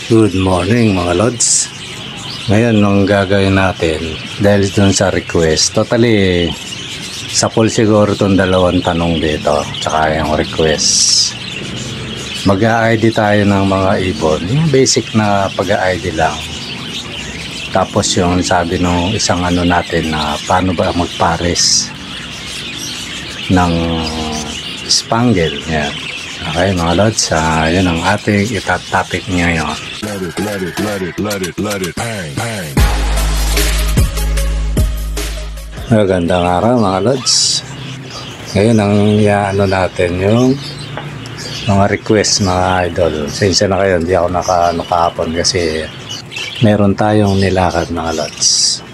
Good morning mga lods. Ngayon nung gagawin natin dahil dun sa request, totally sa poll siguro itong dalawang tanong dito tsaka yung request. Mag-a-ID tayo ng mga ibon, yung basic na pag-a-ID lang. Tapos yung sabi nung isang ano natin na paano ba magpares ng spangle. Yan. Okay mga lods, yun ang ating itatopic ngayon. Let it, bang. Magandang araw mga lods. Ngayon ang ano natin yung mga request mga idol. Sensya na kayo, hindi ako nakahapon kasi meron tayong nilakad mga lods.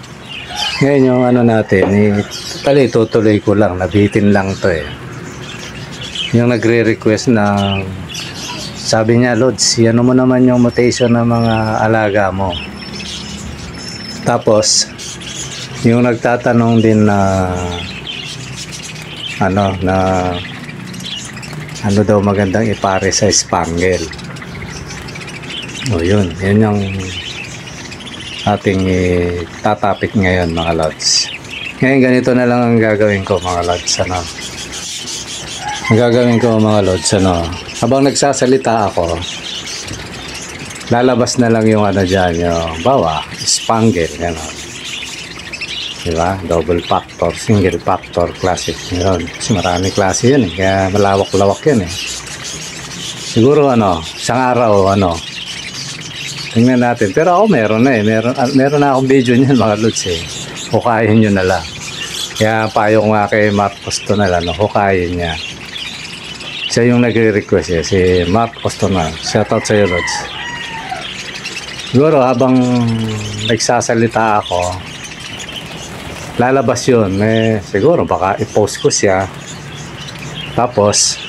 Ngayon yung ano natin, tutuloy ko lang, nabitin lang to yung nagre-request ng sabi niya, Lods, ano mo naman yung mutation ng mga alaga mo. Tapos yung nagtatanong din na ano daw magandang ipare sa spangle. Yun yung ating tatapik ngayon mga Lods. Ngayon ganito na lang ang gagawin ko mga Lods. Ang gagawin ko mga lods, habang nagsasalita ako, lalabas na lang yung dyan, yung bawa, spangle, diba? Double factor, single factor, classic, yun. Kasi marami klase yun, kaya malawak-lawak yun Siguro isang araw, tingnan natin. Pero ako meron na meron na akong video niyan mga lods Hukayin nyo na lang. Kaya payo ko nga kay Marcos to na lang, hukayin niya. Siya yung nagre-request si Mark Costona. Shoutout sa iyo, Lods. Siguro habang nagsasalita ako, lalabas yun. Siguro baka i-post ko siya. Tapos,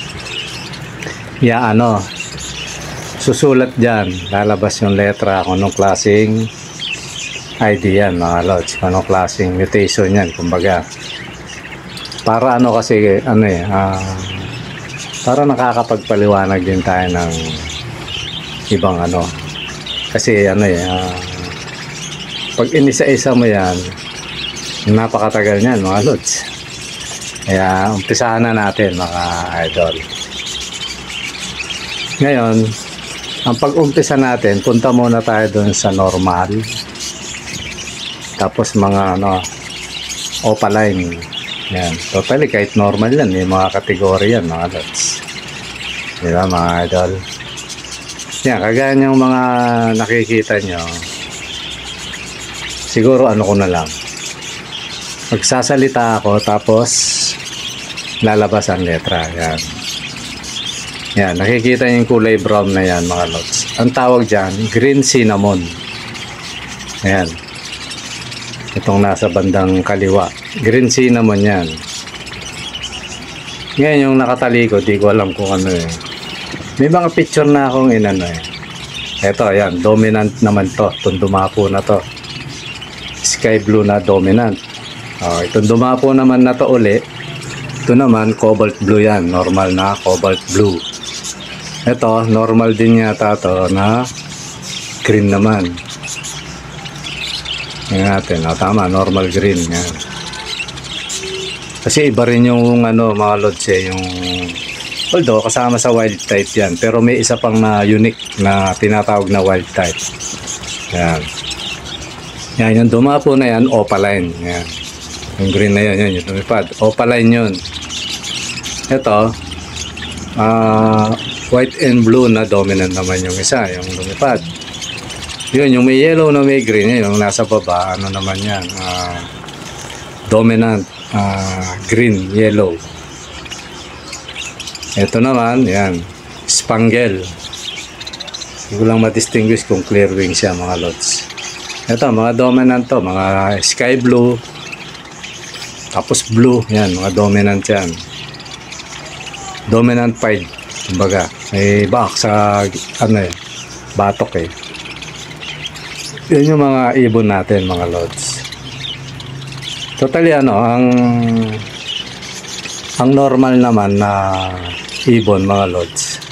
susulat dyan. Lalabas yung letra kung anong klaseng ID yan, mga Lods. Kung anong klaseng mutation yan, kumbaga. Para kasi, para nakakapagpaliwanag din tayo ng ibang kasi pag inisa-isa mo yan napakatagal niyan mga lods. Kaya umpisahan na natin mga idol. Ngayon ang pag-umpisa natin, punta muna tayo dun sa normal, tapos mga opaline. Yan. Totally kahit normal yan, may mga kategorya yan mga lods. Diba mga idol? Yan, kagaya yung mga nakikita nyo. Siguro ko na lang. Magsasalita ako tapos lalabas ang letra. Yan. Yan, nakikita yung kulay brown na yan mga lods. Ang tawag dyan, green cinnamon. Yan. Itong nasa bandang kaliwa, green cinnamon yan. Ngayon yung nakatalikod, di ko alam kung may mga picture na akong Ito, ayan, dominant naman to. Itong dumapo na to, sky blue na dominant. Itong dumapo naman na to uli, ito naman cobalt blue yan, normal na cobalt blue. Ito, normal din yata to na green naman. Yan natin, tama, normal green yan. Kasi iba rin yung mga lods yung although kasama sa wild type yan, pero may isa pang na unique na tinatawag na wild type. Yan yung dumapo na yan, opaline. Yan yung green na yan, yung lumipad, opaline yun. Ito white and blue na dominant naman yung isa, yung lumipad. Yun, yung may yellow na may green, yung nasa baba, naman yan, dominant, green, yellow. Ito naman, yan, spangle. Hindi ko lang ma-distinguish kung clear wing siya mga lods. Ito, mga dominant to, mga sky blue, tapos blue, yan, mga dominant yan. Dominant pied, kumbaga, may back sa, batok Yun yung mga ibon natin mga lods. Totally ang normal naman na ibon mga lods.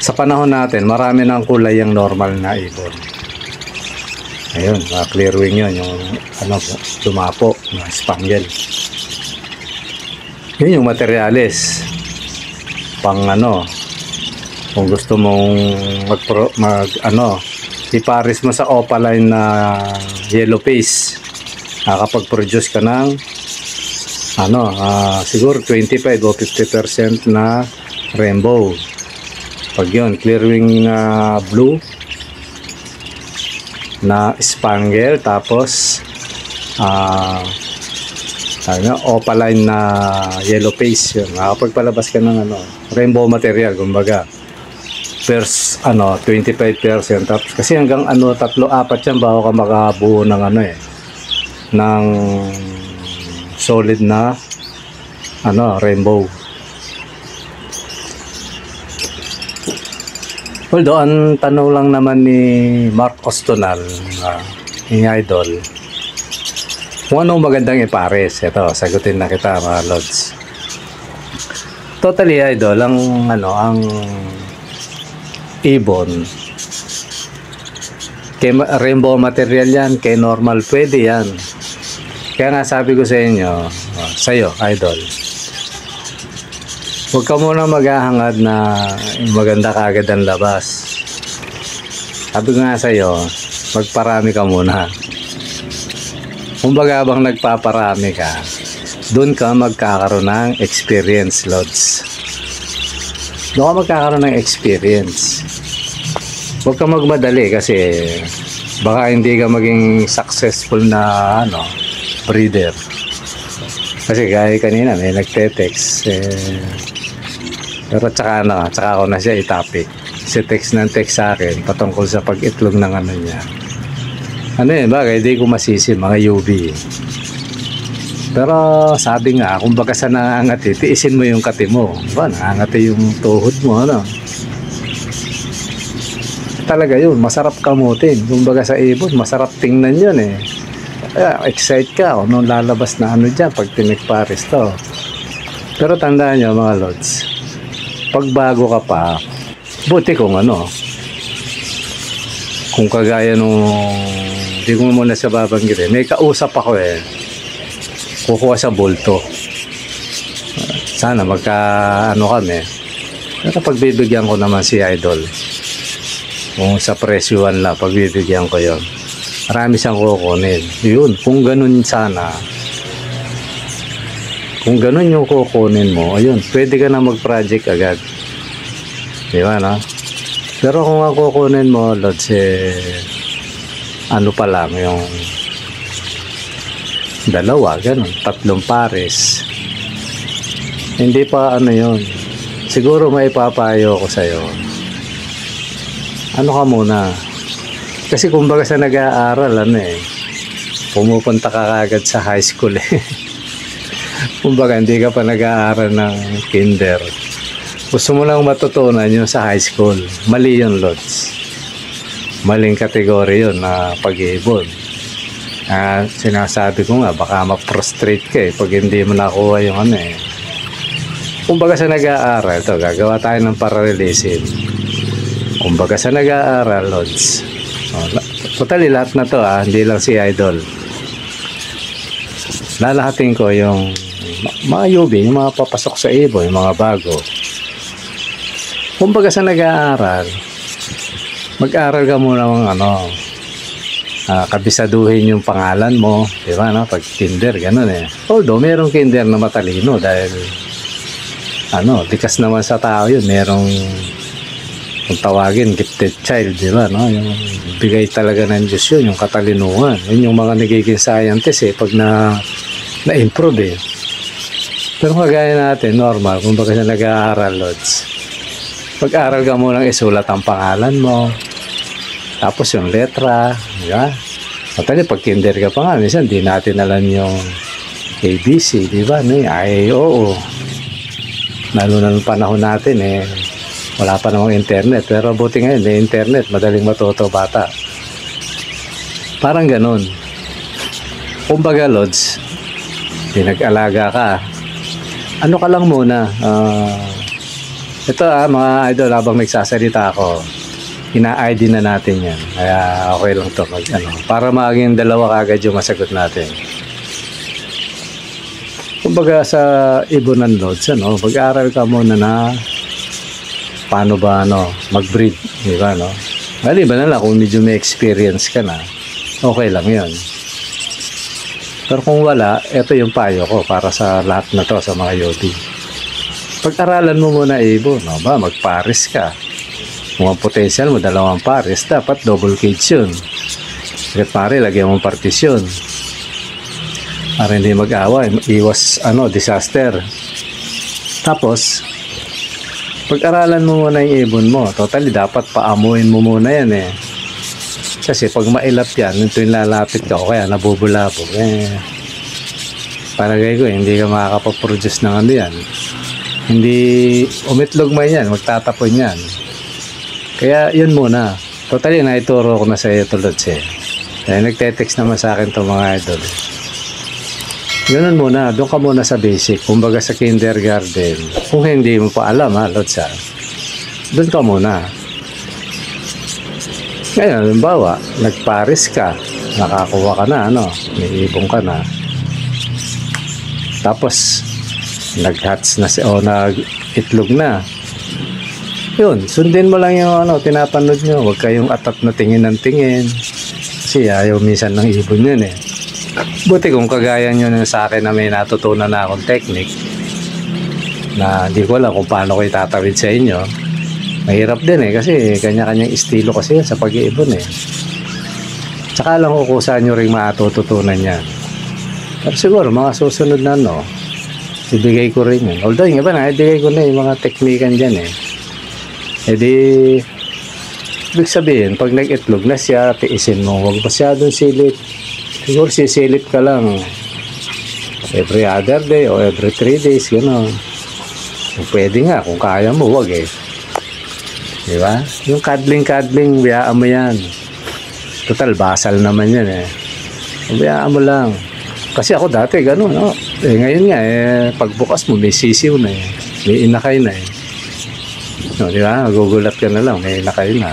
Sa panahon natin, marami ng kulay yung normal na ibon. Ayun, clear wing yun, yung dumapo, na spangle. Yun yung materialis. Pang kung gusto mong ipares mo sa opaline na yellow face, nakakapag-produce ka ng siguro 25 o 50% na rainbow. Pag yun, clear wing blue na spangle, tapos opaline na yellow face, yun nakapagpalabas ka ng rainbow material, kumbaga first 25%, tapos kasi hanggang 3-4 yan bago ka makabuo ng ng solid na rainbow. Although ang tanong lang naman ni Mark Ostonal, yung idol, kung anong magandang ipares. Ito, sagutin na kita mga lods. Totally idol, ang ibon, kay rainbow material yan, kay normal pwede yan. Kaya nga sabi ko sa inyo, sa'yo idol, huwag ka muna maghahangad na maganda kaagad ang labas. Sabi ko nga sa'yo, magparami ka muna. Kumbaga bang nagpaparami ka, doon ka magkakaroon ng experience, lods. Doon ka magkakaroon ng experience. Huwag ka magmadali kasi baka hindi ka maging successful na breeder. Kasi gaya kanina may nagte-text pero tsaka ako na siya i-topic. Si text sa akin patungkol sa pag-itlog ng niya. Bagay di ko masisi, mga UV. Pero sabi nga, kung baga sa nangangati, tiisin mo yung kati mo. Nangangati yung tuhod mo, talaga yun, masarap kamutin. Kung baga sa ibon, masarap tingnan yun Kaya excite ka nung lalabas na dyan pag tinigpares to. Pero tandaan nyo mga lods, pag bago ka pa, buti kung kung kagaya nung hindi ko muna siya babanggitin, may kausap ako kukuha sa bulto. Sana magka kami. Pero pagbibigyan ko naman si idol, kung sa presyuan lang, pagbibigyan ko yon, marami siyang kukunin. Yun, kung ganun sana, kung ganun yung kukunin mo, ayun, pwede ka na mag-project agad. Di ba, Pero kung ang kukunin mo, lods, pa lang, yung 2, ganun, 3 pares. Hindi pa yun. Siguro may papayo ko sa'yo. Ka muna. Kasi kumbaga sa nag-aaral, pumupunta ka kagad sa high school Kumbaga hindi ka pa nag-aaral ng kinder. Gusto mo lang matutunan yun sa high school. Mali yun, lods. Maling kategory yun na pag-iibon. Sinasabi ko nga, baka ma-frustrate ka pag hindi mo nakuha yung Kumbaga sa nag-aaral, ito, gagawa tayo ng paralelism. Kumbaga sa nag-aaral, lods. Totally lahat na to, hindi lang si idol. Lalahatin ko yung mga UV, yung mga papasok sa ibon, yung mga bago. Kumbaga sa nag-aaral, mag-aaral ka muna ng kabisaduhin yung pangalan mo, di ba, pag kinder, ganun Although, merong kinder na matalino dahil, likas naman sa tao yun, merong, kung tawagin, gifted child, di ba, yung bigay talaga ng Diyos yun, yung katalinuhan. Yun yung mga nagiging scientist, pag na-improve, Pero kagaya natin, normal, kung baka siya nag-aaral, lods. Pag-aaral ka mo lang isulat ang pangalan mo, tapos yung letra, di ba? Matali, pag kinder ka pa nga, minsan di natin alam yung ABC, di ba? Oo. Lalo na nung panahon natin, wala pa namang internet. Pero buti ngayon, may internet, madaling matuto bata. Parang ganun. Kumbaga, lods, pinag-alaga ka. Ka lang muna, Ito mga idol, habang nagsasalita ako, ina-ID na natin yan. Kaya okay lang to para maging dalawa kagad yung masagot natin. Kumbaga sa Ibonan Lods, mag-aaral ka muna na paano ba mag-breed, di ba, maliban na lang kung medyo may experience ka na, okay lang yun. Pero kung wala, ito yung payo ko para sa lahat na to, sa mga yodi. Pag-aralan mo muna ibon, magpares ka. Kung ang potential mo, 2 pares, dapat double cage yun. Kahit pare, lagyan mong partisyon. Para hindi mag-away, iwas disaster. Tapos, pag-aralan mo muna yung ibon mo. Totally, dapat paamuin mo muna yan Kasi pag mailap yan, ito yung lalapit ka o kaya nabubulabog. Palagay ko, hindi ka makakapaproduce ng yan. Hindi umitlog man yan, magtatapon yan. Kaya yun muna. Totally, naituro ko na sa iyo tulad Kaya nagte-text naman sa akin itong mga idol. Ganun muna, doon ka muna sa basic. Kumbaga sa kindergarten. Kung hindi mo pa alam Lods doon ka muna. Ngayon, halimbawa, nagpares ka, nakakuha ka na, may ibong ka na. Tapos, nag-hatch na o nag-itlog na. Yun, sundin mo lang yung tinapanood nyo. Huwag kayong atat na tingin ng tingin. Kasi ayaw minsan ng ibon yun Buti kung kagaya nyo sa akin na may natutunan na akong technique na hindi ko alam kung paano ko itatawid sa inyo. Mahirap din kasi kanya-kanyang estilo kasi yan sa pag-iibon Tsaka lang kukusahan nyo rin matututunan yan. Pero siguro mga susunod na ibigay ko rin yun. Although yung iba ibigay ko na yung mga teknikan dyan ibig sabihin pag nag-itlog na siya, tiisin mo, huwag masyadong silip. Siguro sisilip ka lang every other day o every 3 days gano'n. Kung pwede nga, kung kaya mo, huwag diba? Yung cuddling, biyaan mo yan. Total, basal naman yan biyaan mo lang. Kasi ako dati gano'n ngayon nga pagbukas mo may sisiw na may inakay na diba? Magugulat ka na lang, may inakay na.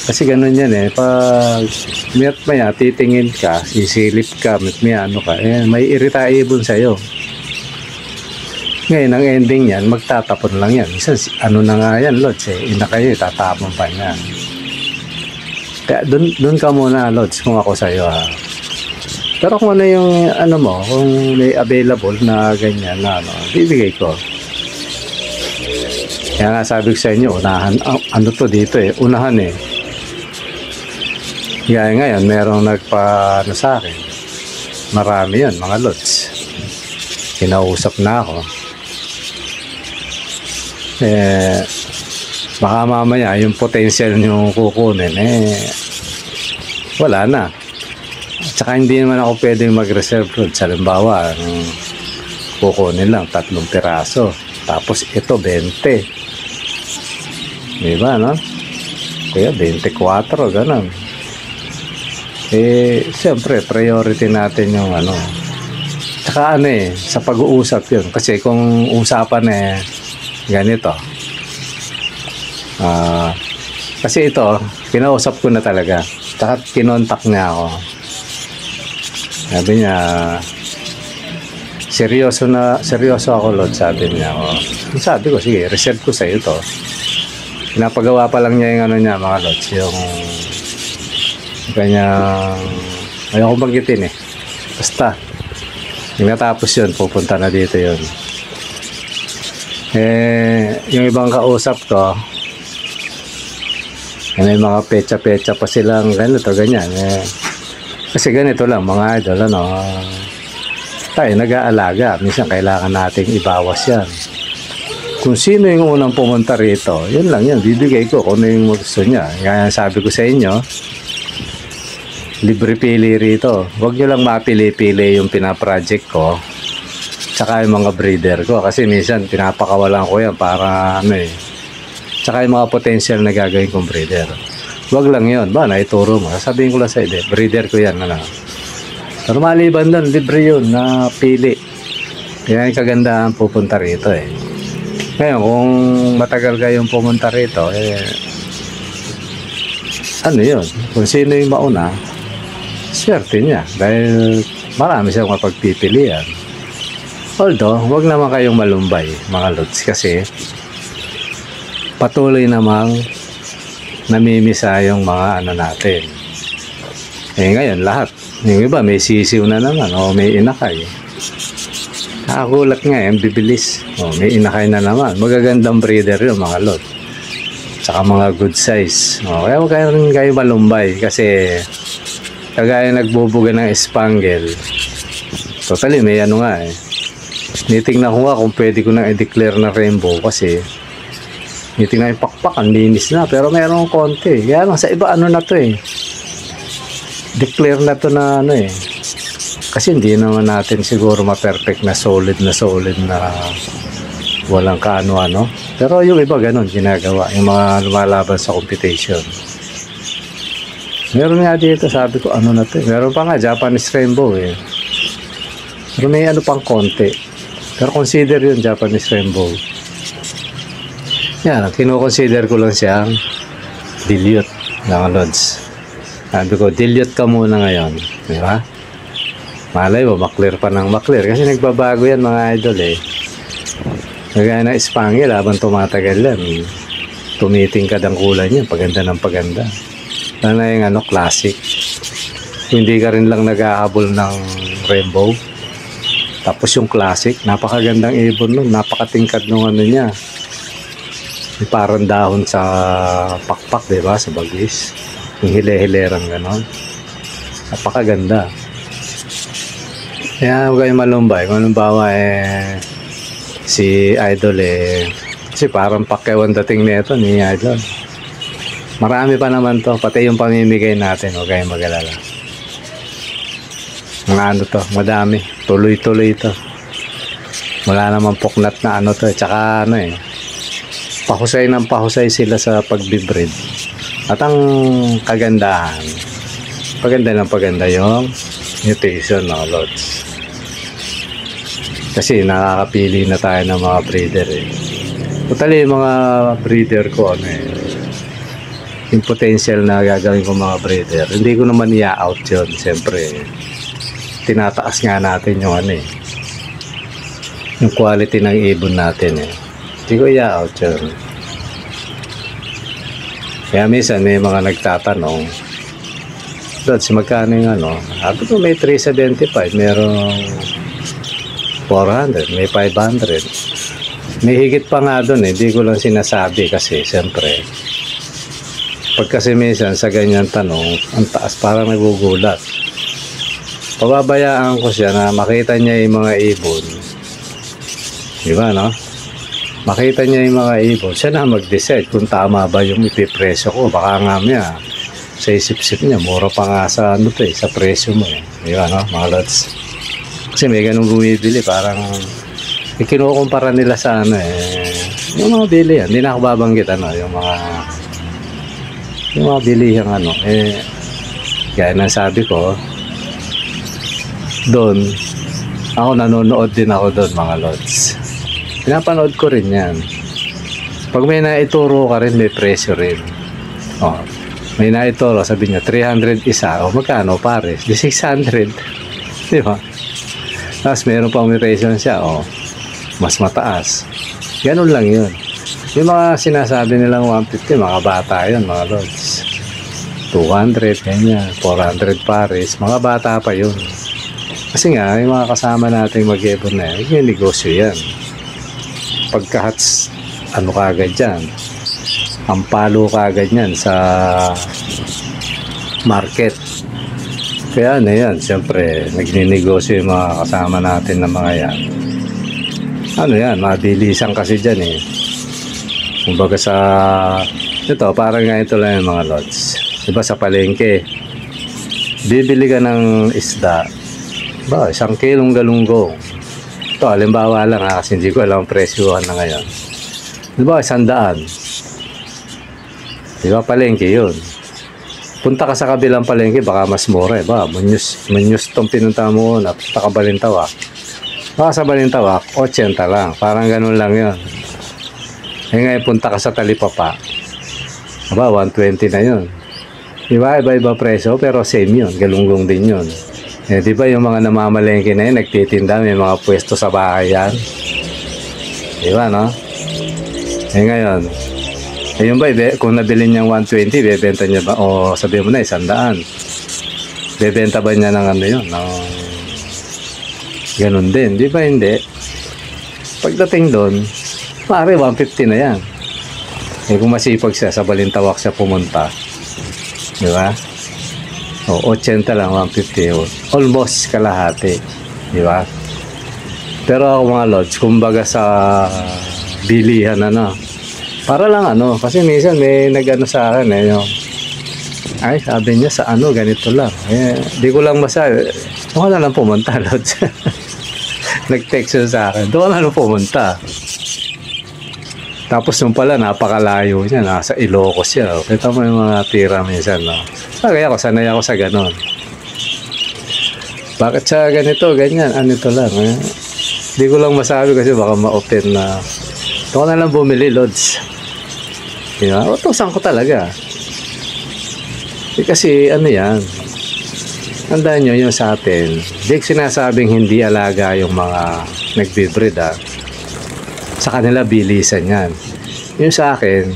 Kasi gano'n yan pag maya titingin ka, sisilip ka, may irita ibon sa'yo. Ngayon, ang ending yan, magtatapon lang yan. Minsan, na nga yan, Lods inakay, tatapon pa yan. Kaya dun ka muna, Lods, kung ako sa'yo Pero kung ano yung kung may available na ganyan bibigay ko. Kaya nga sabi ko sa inyo, unahan, to dito unahan Kaya ngayon, merong sa akin. Marami yan, mga Lods. Kinausap na ako. Baka mamaya, yung potential nyo kukunin, wala na. Tsaka hindi naman ako pwedeng mag-reserve Lods. Halimbawa, kukunin lang 3 piraso. Tapos ito, 20. Diba, Kaya 24, ganun. Siyempre, priority natin yung Tsaka sa pag-uusap yun. Kasi kung usapan ganito. Kasi ito, kinausap ko na talaga. Tsaka kinontak niya ako. Sabi niya, seryoso ako, Lord, sabi niya ako. Sabi ko, sige, reserve ko sa iyo to. Pinapagawa pa lang niya yung niya, mga Lods, yung kanyang, ayaw ko bagitin basta yung natapos yun, pupunta na dito yun. Yung ibang kausap ko, may mga pecha-pecha pa silang ganito, ganyan kasi ganito lang mga idol, tayo nag-aalaga, minsan kailangan nating ibawas yan. Kung sino yung unang pumunta rito, yun lang yan, bibigay ko kung ano yung gusto niya. Kaya sabi ko sa inyo, libre pili rito. Huwag nyo lang mapili-pili yung pinaproject ko tsaka yung mga breeder ko. Kasi minsan pinapakawalan ko yan para tsaka yung mga potential na gagawin kong breeder. Huwag lang yun. Naituro mo. Sabihin ko lang sa ide, breeder ko yan. Pero maliban doon, libre yun na pili. Kaya yung kagandahan pupunta rito Ngayon, kung matagal kayong pumunta rito, ano yun? Kung sino yung mauna, swerte niya. Dahil marami siyang mapagpipilian. Although, wag naman kayong malumbay, mga lods, kasi patuloy namang namimisa yung mga ano natin. Ngayon, lahat. Yung iba, may sisiw na naman, o may inakay. Nakagulat nga, ang bibilis. May inakay na naman. Magagandang breeder yun, mga lot. Saka mga good size. Kaya huwag kayo malumbay kasi kagaya nagbubuga ng Spangle. Totally, may ano nga Nitingnan ko nga kung pwede ko nang i-declare na rainbow kasi nitingnan yung pakpak, ang linis na. Pero mayroong konti. Kaya lang sa iba, ano na to declare na to na ano kasi hindi naman natin siguro ma-perfect na solid na walang kaano-ano. Pero yung iba ganun ginagawa, yung mga lumalaban sa competition. Meron nga dito, sabi ko ano na to meron pa nga Japanese Rainbow pero may ano pang konti, pero consider yun Japanese Rainbow. Yan, kino-consider ko lang siyang dilute ng lods. Sabi ko, dilute ka muna ngayon, di ba? Malay mo, maklear pa ng maklear. Kasi nagbabago yan mga idol Kagaya ng Spangle, habang tumatagal yan, tumitingkad ang kulay niya, paganda ng paganda. Lalo na yung classic. Hindi ka rin lang nag-ahabol ng rainbow. Tapos yung classic, napakagandang ibon nun, napakatingkad nung ano niya. Yung parang dahon sa pakpak, diba? Sa baglis. Yung hile-hilerang gano'n. Napakaganda. Kaya huwag kayong malumbay. Kung halimbawa si Idol kasi parang pakyawan dating nito ni Idol. Marami pa naman to. Pati yung pamimigay natin. Huwag kayong mag-alala. Mga ano to. Madami. Tuloy-tuloy to. Wala naman puknat na ano to. Tsaka ano pahusay ng pahusay sila sa pagbibreed. At ang kagandahan, paganda ng paganda yung mutation ng lots. Kasi nakakapili na tayo ng mga breeder Totally yung mga breeder ko yung potential na gagawin ko mga breeder, hindi ko naman i-out yun. Siyempre tinataas nga natin yung yung quality ng ibon natin hindi ko i-out yun. Kaya minsan may mga nagtatanong, Lods, magkano yung sabi ko may 375, merong 400, may 500. May higit pa nga doon hindi ko lang sinasabi kasi siyempre pag kasi minsan sa ganyan tanong ang taas, parang nagugulat. Pababayaan ko siya na makita niya yung mga ibon, di ba makita niya yung mga ibon, siya na mag-decide kung tama ba yung ipipresyo ko. Baka nga sa isip-isip niya mura pa nga sa sa presyo mo di ba mga lods. Kasi may ganun bumibili, parang kinukumpara nila sa yung mga bili hindi na ako babanggit yung mga bilihang gaya ng sabi ko doon, ako nanonood din ako doon mga lods. Pinapanood ko rin yan. Pag may naituro ka rin, may presyo rin. May naituro, sabi niya 300 isa, magkano pares? Di 600. Di ba? Tapos meron pang mutation siya, mas mataas. Ganun lang yun. Yung mga sinasabi nilang 150, mga bata yun, mga lods. 200, ganyan, 400 pares, mga bata pa yun. Kasi nga, yung mga kasama natin mag-ibon yung negosyo yan. Pagka-hats, kagad yan. Ang palo kagad yan sa market. Kaya yan, siyempre, nagninegosyo yung mga kasama natin na mga yan. Yan, mabilisan kasi dyan Kumbaga sa, ito, parang nga ito lang yung mga lods. Diba sa palengke, bibili ka ng isda, 1 kilong galunggong. Ito, halimbawa lang kasi hindi ko alam ang presyohan na ngayon. Diba, 100. Diba, palengke yun. Punta ka sa kabilang palengke, baka mas mura Munyos tong pinunta mo na punta ka Balintawak. Baka sa Balintawak, 80 lang. Parang ganun lang yun. Eh ngayon punta ka sa Talipapa. Aba, 120 na yun. Diba? Iba-iba preso pero same yun. Galunggong din yun. Eh, di ba yung mga namamalengke na yun, nagtitinda, may mga pwesto sa bahay yan. Diba, no? Eh ngayon, ayun ba, kung nabili niyang 120, bebenta niya ba? O sabihin mo na, 100. Bebenta ba niya ng ano yun? No? Ganun din. Di ba hindi? Pagdating doon, pare, 150 na yan. Eh kung masipag siya, sa Balintawak siya pumunta. Di ba? O, 80 lang, 150. Almost kalahati. Di ba? Pero ako mga lods, kumbaga sa bilihan para lang kasi minsan may nag-ano sa akin yung, ay sabi niya sa ganito lang, di ko lang masabi, doon ka na lang pumunta lods. Nag-text siya sa akin, doon ka na lang pumunta. Tapos nung pala napakalayo niya, nasa Ilocos siya, kita mo yung mga tira minsan, no? Kaya ako, sanay ako sa ganon. Bakit sa ganito, ganyan, anito lang di ko lang masabi kasi baka ma-open na ito na lang bumili, lods. Diba? Utusan ko talaga. Kasi yan, tandaan nyo yung sa atin, di sinasabing hindi alaga yung mga nagbe-breed sa kanila bilisan yan. Yung sa akin,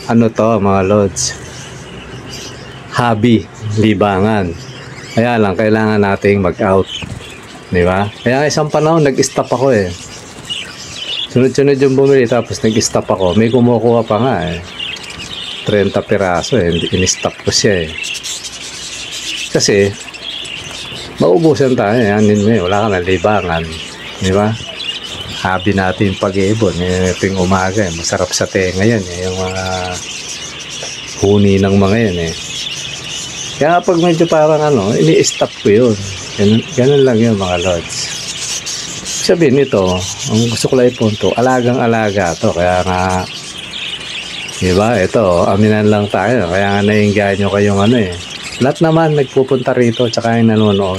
to mga lods, hobby, libangan. Kaya lang kailangan nating mag-out. Diba? Kaya isang panahon nag-stop ako sunod-sunod yung bumili tapos nag-stop ako. May kumukuha pa nga 30 piraso in-stop ko siya Kasi maubusan tayo wala ka na libangan. Diba? Hobby natin pag-iibon. Ito yung umaga masarap sa tenga yan yung mga huni ng mga yan Kaya pag medyo parang ini-stop ko yun. Ganun lang yun mga lods. Sabihin nito, ang gusto ko lang ipunto, alagang-alaga to. Kaya nga, diba, ito, aminan lang tayo. Kaya nga nainganyo kayong Lahat naman nagpupunta rito, tsaka yung nanonood.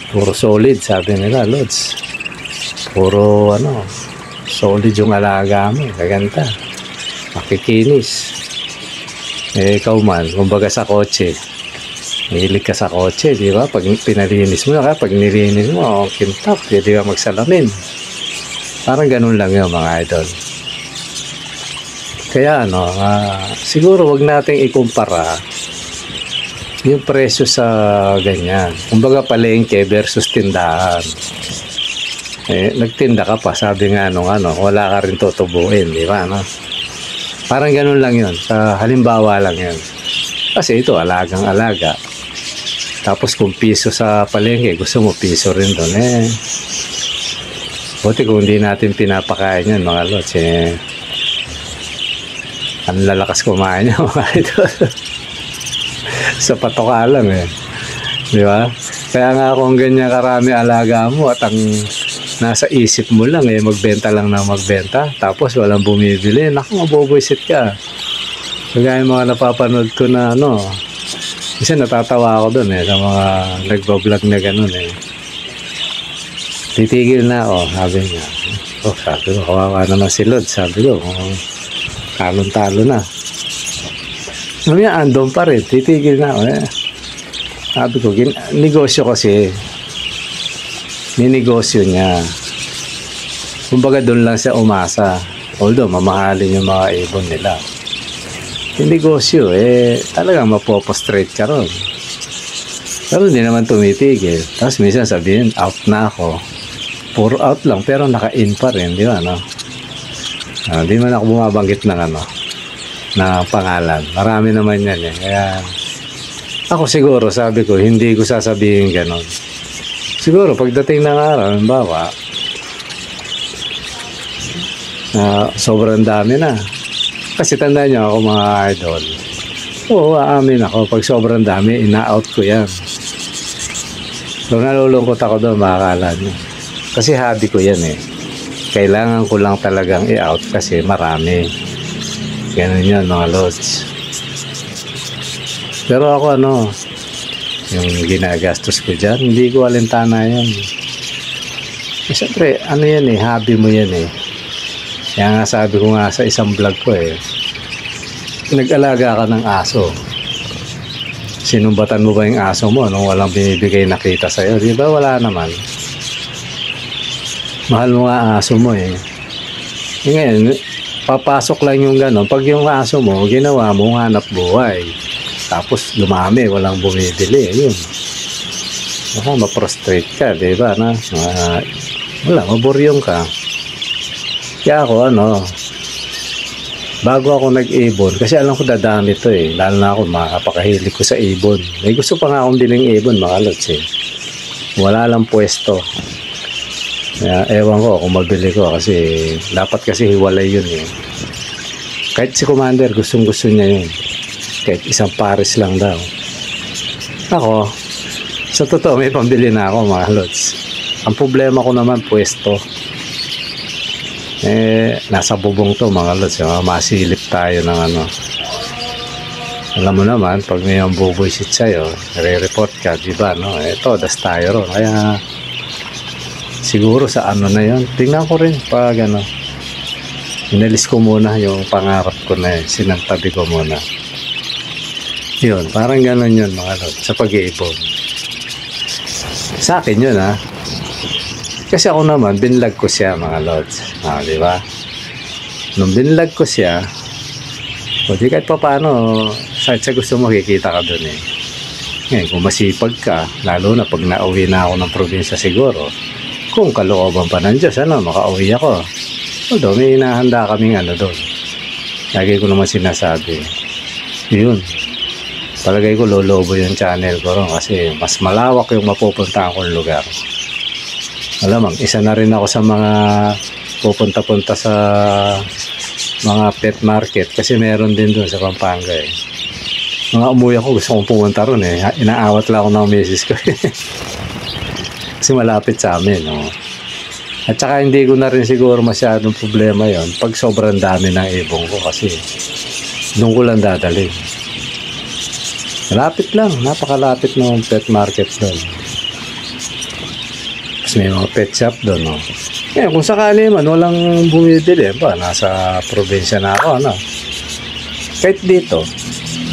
Puro solid, sabi nila, lods. Puro, solid yung alaga mo. Kaganda. Makikinis. Ikaw man, kumbaga sa kotse. Hilig ka sa kotse, di ba? Pag pinalinis mo pag nilinis mo, kintab, di ba magsalamin. Parang ganun lang yun, mga idol. Kaya, siguro wag nating ikumpara yung presyo sa ganyan. Kumbaga palengke versus tindahan. Nagtinda ka pa, sabi nga wala ka rin tutubuin, di ba? Parang ganun lang yun. Sa halimbawa lang yun. Kasi ito, alagang-alaga. Tapos kung piso sa palengke, gusto mo piso rin doon buti kung hindi natin pinapakain yan mga lods ang lalakas kumain yan mga idol. Sa patoka lang di ba? Kaya nga kung ganyan karami alaga mo at ang nasa isip mo lang magbenta lang ng magbenta tapos walang bumibili, naku maboboysit ka. Kaya yung mga napapanood ko na kasi natatawa ako doon sa mga nagbablog na gano'n titigil na sabi niya. Sabi ko, kawawa naman si Lod. Sabi ko, talon-talo na. Sabi niya, andon pa rin. Titigil na Sabi ko, negosyo kasi. Ninegosyo niya. Kumbaga doon lang siya umasa. Although, mamahalin yung mga ibon nila. Yung negosyo, talagang mapopostrate ka ron. Pero hindi naman tumitigil. Tapos minsan sabihin, out na ako. Puro out lang, pero naka-in pa rin, di ba, di man ako bumabanggit ng na pangalan. Marami naman yan Kaya, ako siguro, sabi ko, hindi ko sasabihin ganon. Siguro, pagdating ng araw, halimbawa, sobrang dami na. Kasi tandaan nyo ako mga idol. Oo, aamin ako. Pag sobrang dami, ina-out ko yan. So, nalulungkot ako doon, makakala nyo. Kasi hobby ko yan Kailangan ko lang talagang i-out kasi marami. Ganun yan, mga lods. Pero ako, yung ginagastos ko dyan, hindi ko alintana yan. Siyempre, yan hobby mo yan Kaya nga sabi ko nga sa isang vlog ko nag-alaga ka ng aso. Sinumbatan mo ba yung aso mo nung walang binibigay na kita sa'yo? Di ba wala naman? Mahal mo nga aso mo Ngayon, papasok lang yung gano'n. Pag yung aso mo, ginawa mo hanap buhay. Tapos lumami, walang bumibili. Yun. Ma-frustrate ka, di ba? Wala, maburyong ka. Kaya ako, bago ako nag-ibon, kasi alam ko dadami to lalo na ako, makapakahilig ko sa ibon. May gusto pa nga akong biling ibon, mga lods Wala lang pwesto. Kaya, ewan ko kung mabili ko kasi dapat kasi hiwalay yun Kahit si Commander, gustong-gusto niya yun. Kahit isang pares lang daw. Ako, sa totoo, may pambili na ako, mga lods. Ang problema ko naman, pwesto. Nasa bubong to, mga lods. Masilip tayo ng Alam mo naman, pag may ang bubuisit sa'yo, re-report ka, diba, Ito, das tayo ron. Kaya, siguro sa na yun. Tingnan ko rin pag inalis ko muna yung pangarap ko na sinantabi ko muna. Yun, parang gano'n yun, mga lods, sa pag-iipon. Sa akin yun, Kasi ako naman, binlag ko siya, mga lods. Di ba? Nung binlag ko siya, di kahit pa paano, sa gusto mo, kikita ka dun Ngayon, kung masipag ka, lalo na pag nauwi na ako ng probinsya siguro, kung kalooban pa ng Diyos, makauwi ako. Although, may hinahanda kaming doon. Lagi ko naman sinasabi. Yun. Palagay ko, lolobo yung channel ko ron kasi mas malawak yung mapupunta akong lugar. Alamang, isa na rin ako sa mga pupunta-punta sa mga pet market kasi meron din doon sa Pampanga Mga umuwi ako, gusto kong pumunta ron Inaawat lang ako ng misis ko kasi malapit sa amin At saka hindi ko na rin siguro masyadong problema yon pag sobrang dami ng ibong ko kasi doon ko lang dadalhin. Malapit lang, napakalapit ng pet market doon. May mga pet shop doon kung sakali man walang bumibili nasa probinsya na ako kahit dito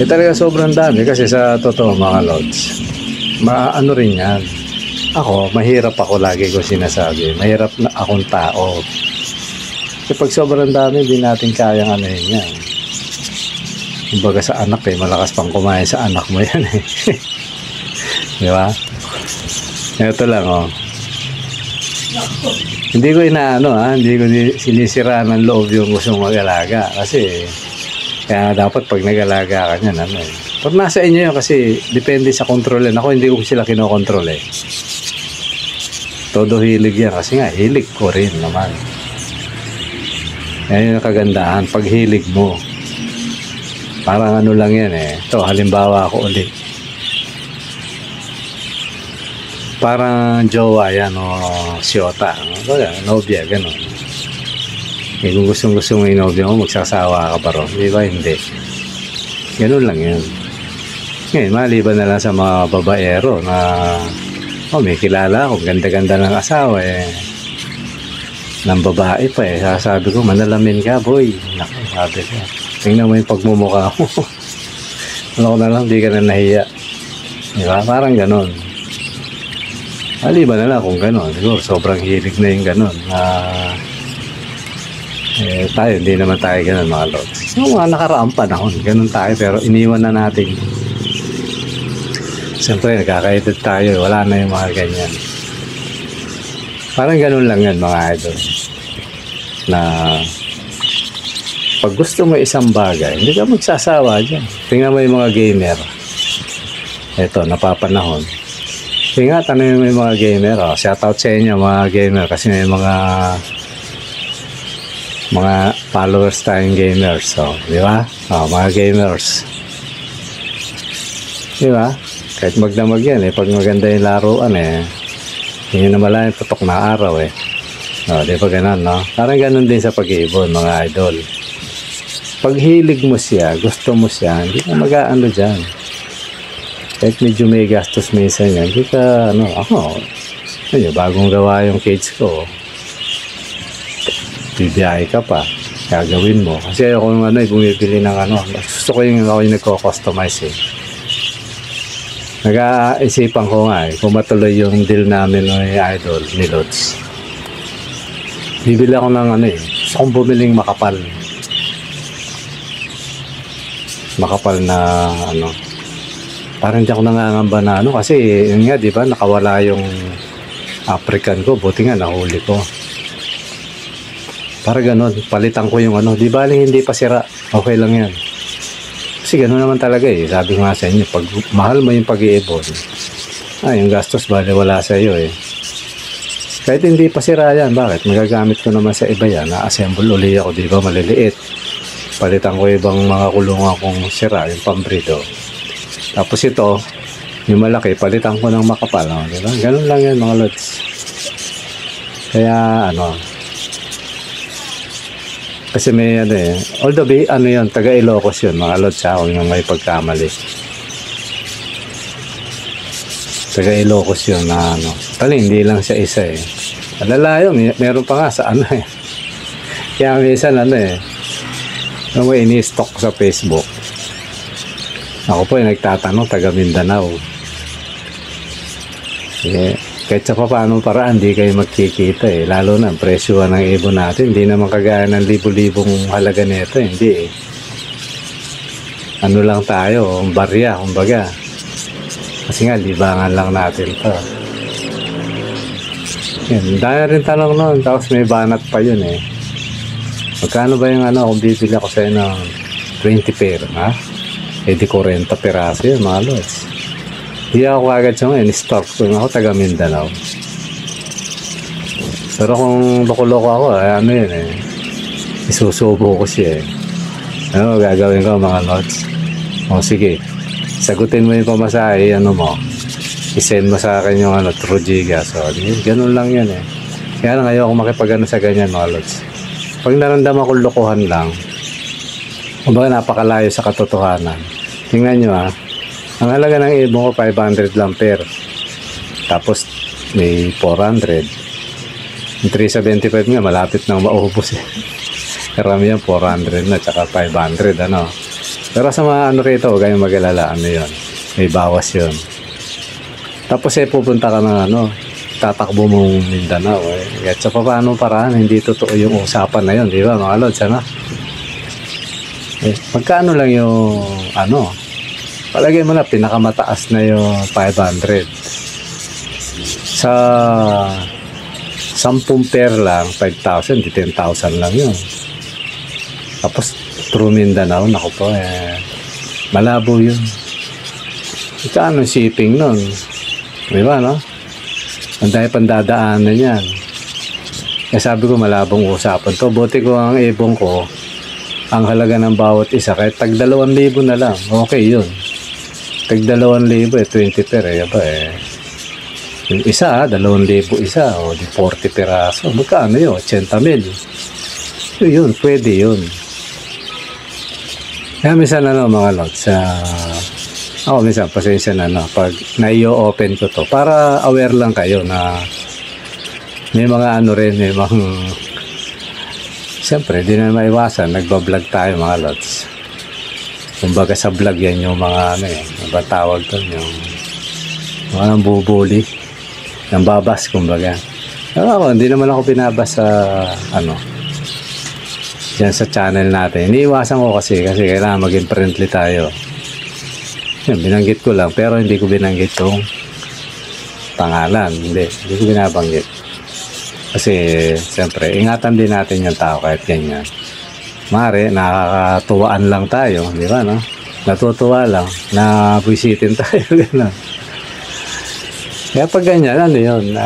talaga sobrang dami kasi sa totoo, mga lods, rin yan. Ako, mahirap ako, lagi ko sinasabi, mahirap na akong tao kasi pag sobrang dami di natin kayang yan. Kumbaga sa anak malakas pang kumain sa anak mo yan di ba? Ito lang hindi ko hindi ko sinisira ng loob yung gustong mag-alaga kasi kaya dapat pag nag-alaga ka niyan pag nasa inyo yun kasi depende sa kontrolin. Ako hindi ko sila kinokontrol todo hilig yan kasi nga hilig ko rin naman. Yan yung kagandahan pag hilig mo, parang lang yan ito halimbawa ako ulit, parang jowa yan siyota, nobya, gano'n. Kung gustong mo yung nobya mo, magsasawa ka pa ron, di ba? Hindi, gano'n lang yan. Ngayon, maliban na lang sa mga babaero na may kilala ako, ganda-ganda ng asawa ng babae pa sasabi ko, manalamin ka boy. Naku, sabi ko, tingnan mo yung pagmumukha mo. Ano ko na lang, di ka na nahiya, di ba? Parang gano'n. Maliban na lang kung gano'n, siguro sobrang hilig na yung gano'n tayo, hindi naman tayo gano'n, mga lods. Yung mga nakaraang panahon, gano'n tayo, pero iniwan na natin. Siyempre, nagkakaedad tayo, wala na yung mga ganyan. Parang gano'n lang yan, mga idol, na pag gusto mo isang bagay, hindi ka magsasawa dyan. Tingnan mo yung mga gamer. Eto, napapanahon. Kaya tanongin mo yung mga gamer. Shoutout sa inyo, mga gamer, kasi may mga followers tayong gamers. Di ba? Mga gamers. Di ba? Kahit magdamag yan pag maganda yung laruan hindi na malayan tutok na araw di ba ganun, Parang ganun din sa pag-iibon, mga idol. Pag hilig mo siya, gusto mo siya, hindi ka mag-aano dyan. Kahit medyo may gastos minsan yan, hindi ka, ako, bagong gawa yung cage ko, bibiyahe ka pa. gagawin mo. Kasi ako yung ano, bumibili ng ano, gusto ko yung ako yung nagko-customize eh. Nag-aisipan ko nga eh, kung matuloy yung deal namin ng idol ni Lods. Bibili ako ng ano eh, gusto kong bumiling makapal. Makapal na ano, parang hindi ako nangangamba na ano, kasi yun nga, di ba, nakawala yung African ko, buti nga nahuli ko. Para ganun, palitan ko yung ano, di ba hindi pa sira, okay lang yan. Kasi gano'n naman talaga eh. Sabi ko nga sa inyo, pag mahal mo yung pag-iibon, yung gastos bali wala sa iyo eh. Kahit hindi pa sira yan, bakit? Magagamit ko naman sa iba yan. Na-assemble uli ako, di ba? Maliliit. Palitan ko ibang mga kulungan kong sira, yung pambrido. Tapos ito, yung malaki, palitan ko ng makapal. No? Di ba? Ganun lang yan mga lods. Kaya ano, kasi may ano eh, although ano yun, taga Ilocos yun, mga lods ha, kung yung may pagkamali. Taga Ilocos yun na ano, tali hindi lang siya isa eh. Alala yun, meron pa nga sa ano eh. Kaya minsan ano eh, nung may ini-stock sa Facebook. Ako po yung nagtatanong, taga Mindanao. Eh, kahit sa paano paraan, hindi kayo magkikita eh. Lalo na, presyo ng ibon natin. Hindi naman kagaya ng libo-libong halaga nito. Hindi eh. Ano lang tayo, barya, kumbaga. Kasi nga, libangan lang natin to. Yan, dahil rin tanong noon. Tapos may banat pa yun eh. Magkano ba yung ano, kung bibili ako sa'yo ng 20 pair, ha? Eh di 40 peraso yun, mga lods. Hindi ako agad siya ngayon, stock ko ako taga Mindanao. Pero kung loko-loko ako, ano yun eh, isusubo ko siya eh. Ano gagawin ko mga lods? O sige, sagutin mo yung pamasahe, ano mo, isend mo sa akin yung ano, True Giga. So, ganun lang yan eh. Kaya lang ayaw ako makipagano sa ganyan mga lods. Pag naramdaman ko lokohan lang, kumbaga napakalayo sa katotohanan. Tingnan nyo ha. Ang halaga ng ibon ko 500 lang per. Tapos may 400. Yung 375 nga malapit nang maubos eh. Karamihan 400 na tsaka 500 ano. Pero sa mga ano rito, huwag kayong mag-alala, ano yun. May bawas yun. Tapos eh pupunta ka ng ano, tatakbo mong Mindanao eh. At sa paano paraan, hindi totoo yung usapan na yun, di ba mga lods, ano? Eh, magkano lang yung ano? Palagay mo na, pinakamataas na yung 500. Sa 10 pair lang, 5,000, di 10,000 lang yun. Tapos, True Mindanao, naku po, malabo yun. Ika, anong shipping nun? Diba, no? Ang dahil pandadaanan yan. Kaya sabi ko, malabong usapan to. Buti ko ang ibong ko, ang halaga ng bawat isa, kahit tag 2,000 na lang, okay yun. Tag 2,000 eh, 20 per eh, ba eh. Yung isa, 2,000 isa, o di 40 peraso. Magkano yun? 80,000. Yun, pwede yun. Kaya minsan ano mga lods, ako minsan, pasensya na no, pag na-i-open ko to, para aware lang kayo na may mga ano rin, may mga, siyempre, di na maiwasan, nagbablog tayo mga lods. Kumbaga sa vlog yan yung mga ano eh, tawag to, yung mga nambubuli, nambabas kumbaga. Pero ako, hindi naman ako binabas sa ano, dyan sa channel natin. Iniiwasan ko kasi kailangan maging friendly tayo. Yan, binanggit ko lang, pero hindi ko binanggit yung pangalan. Hindi ko binabanggit. Kasi, siyempre, ingatan din natin yung tao kahit ganyan. Mare, nakakatuwaan lang tayo, di ba, no? Natutuwa lang, na buisitin tayo, gano'n. Kaya pag ganyan, ano yun,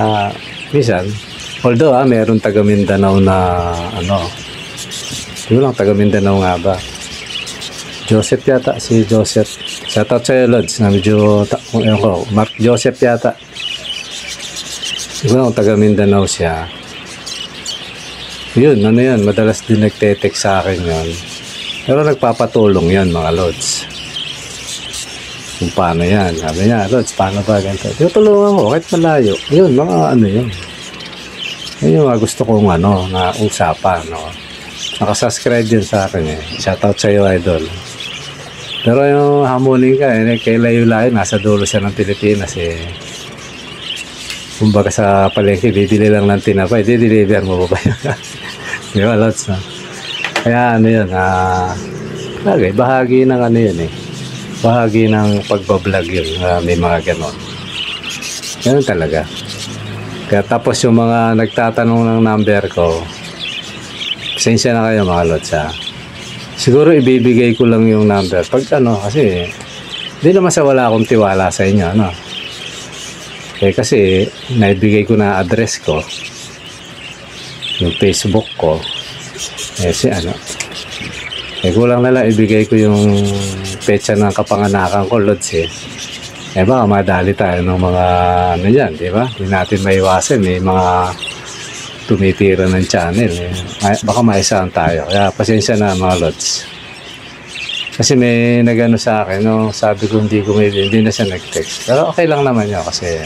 minsan, although, meron taga Mindanao na, ano, di lang, taga Mindanao nga ba? Joseph yata, si Joseph. Shoutout sa'yo, Lods, na medyo, Mark Joseph yata. Di ba, taga Mindanao siya. Yun, ano yan, madalas din nagte-text sa akin yun. Pero nagpapatulong yan, mga Lods. Kung paano yan. Sabi niya, Lods, paano ba ganito? Tutulungan ko, kahit malayo. Yun, mga ano yun. Yun yung mga gusto kong ano, na usapan, no? Nakasubscribe din sa akin eh. Shoutout sa iyo, idol. Pero yung hamunin ka eh, kay layo-layo, nasa dulo siya ng Pilipinas eh. Kumbaga sa palengke, bibili lang ng tinapay, di-deliver mo ba yun? Di ba, lots na? Kaya ano yun, bahagi ng ano yun eh. Bahagi ng pagbablog yun, may mga ganon. Ganun talaga. Kaya tapos yung mga nagtatanong ng number ko, pasensya na kayo mga lots ha. Siguro ibibigay ko lang yung number. Pag ano, kasi hindi naman sa wala akong tiwala sa inyo, no? Eh kasi naibigay ko na address ko, yung Facebook ko. Eh si ano, eh kulang na lang ibigay ko yung petsa ng kapanganakan ko, Lods eh. Eh baka madali tayo ng mga ano yan, di ba? Hindi natin maiwasan, may mga tumitira ng channel eh. Baka maisahan tayo, kaya pasensya na mga Lods. Kasi may nagano sa akin, no? Sabi ko hindi na siya nag-text, pero okay lang naman yun kasi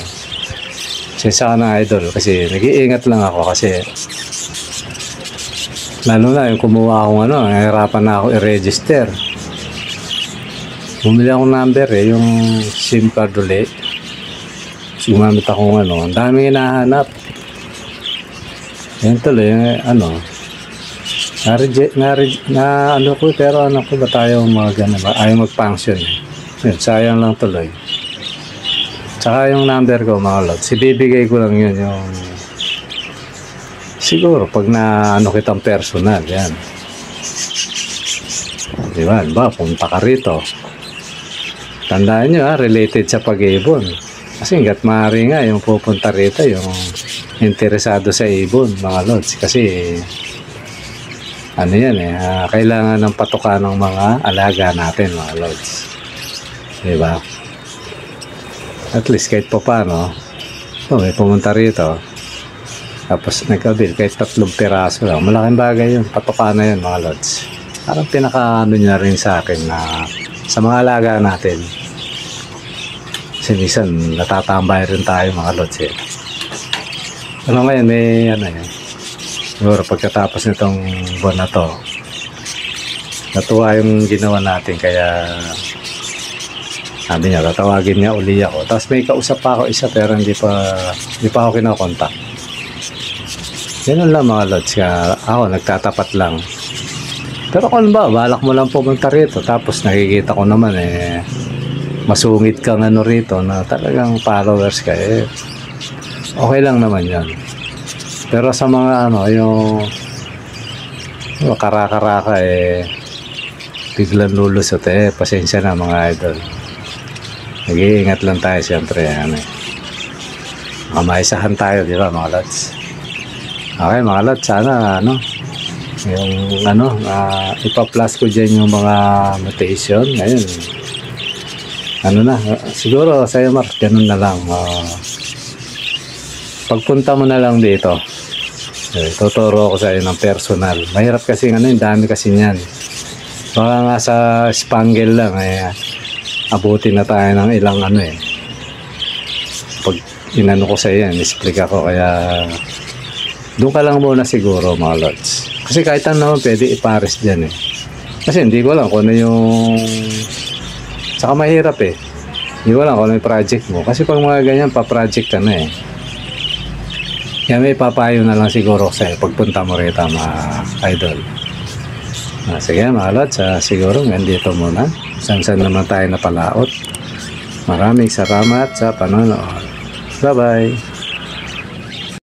pasensya ka na idol, kasi nag-iingat lang ako kasi lalo na yung kumuha akong ano, nahirapan na ako i-register. Bumili akong number eh, yung SIM card ulit. Gumamit akong ano, ang daming hinahanap. Yan tuloy, ano, na ano ko, pero ano ko ba tayo ayaw mag-function eh. Yun, sayang lang tuloy. Tsaka yung number ko mga lods, ibibigay ko lang yun yung siguro pag na ano kitang personal, yan. Diba, punta ka rito. Tandaan nyo related sa pag-ibon. Kasi hanggat maaari nga yung pupunta rito, yung interesado sa ibon, mga lods. Kasi ano yan eh, kailangan ng patuka ng mga alaga natin, mga lods. Diba? At least kahit pa paano, may pumunta rito. Tapos nagkabil, kahit 3 piraso lang. Malaking bagay yun, patuka na yun, mga lods. Parang pinaka-ano niya rin sa akin na sa mga alaga natin. Kasi minsan natatambay rin tayo mga lods eh. Ano ngayon may ano yan. Siguro pagkatapos nitong buwan na to, natuwa yung ginawa natin kaya sabi niya tatawagin niya uli ako. Tapos may kausap pa ako isa pero hindi pa ako kinakontak. Ganun lang mga lods ka. Ako nagtatapat lang. Pero kung ba, balak mo lang pumunta rito tapos nakikita ko naman eh masungit kang ano rito na talagang followers ka eh okay lang naman yan. Pero sa mga ano yung karaka eh biglang lulusot eh pasensya na mga idol. Nag-iingat lang tayo siyempre ano eh. Maisahan tayo di ba mga lods. Okay mga lods, sana ano yung ano ipa-plus ko dyan yung mga mutation ngayon. Ano na, siguro sa'yo Mark, ganun na lang. Pagpunta mo na lang dito, tuturo ako sa'yo ng personal. Mahirap kasi ano, yung dami kasi niyan. Baka nga sa Spangle lang, abutin na tayo ng ilang ano eh. Pag inano ko sa'yo yan, explain ako, kaya doon ka lang muna siguro mga lods. Kasi kahit ano, pwede ipares dyan eh. Kasi hindi ko lang kung ano yung saka mahirap eh. Hindi ko lang kung ano yung project mo. Kasi pag mga ganyan, pa-project ka na eh. Kaya may papayo na lang siguro sa'yo pagpunta mo rito mga idol. Sige mga lods, siguro nandito muna. San-san naman tayo napalaot. Maraming salamat sa panonood. Bye-bye.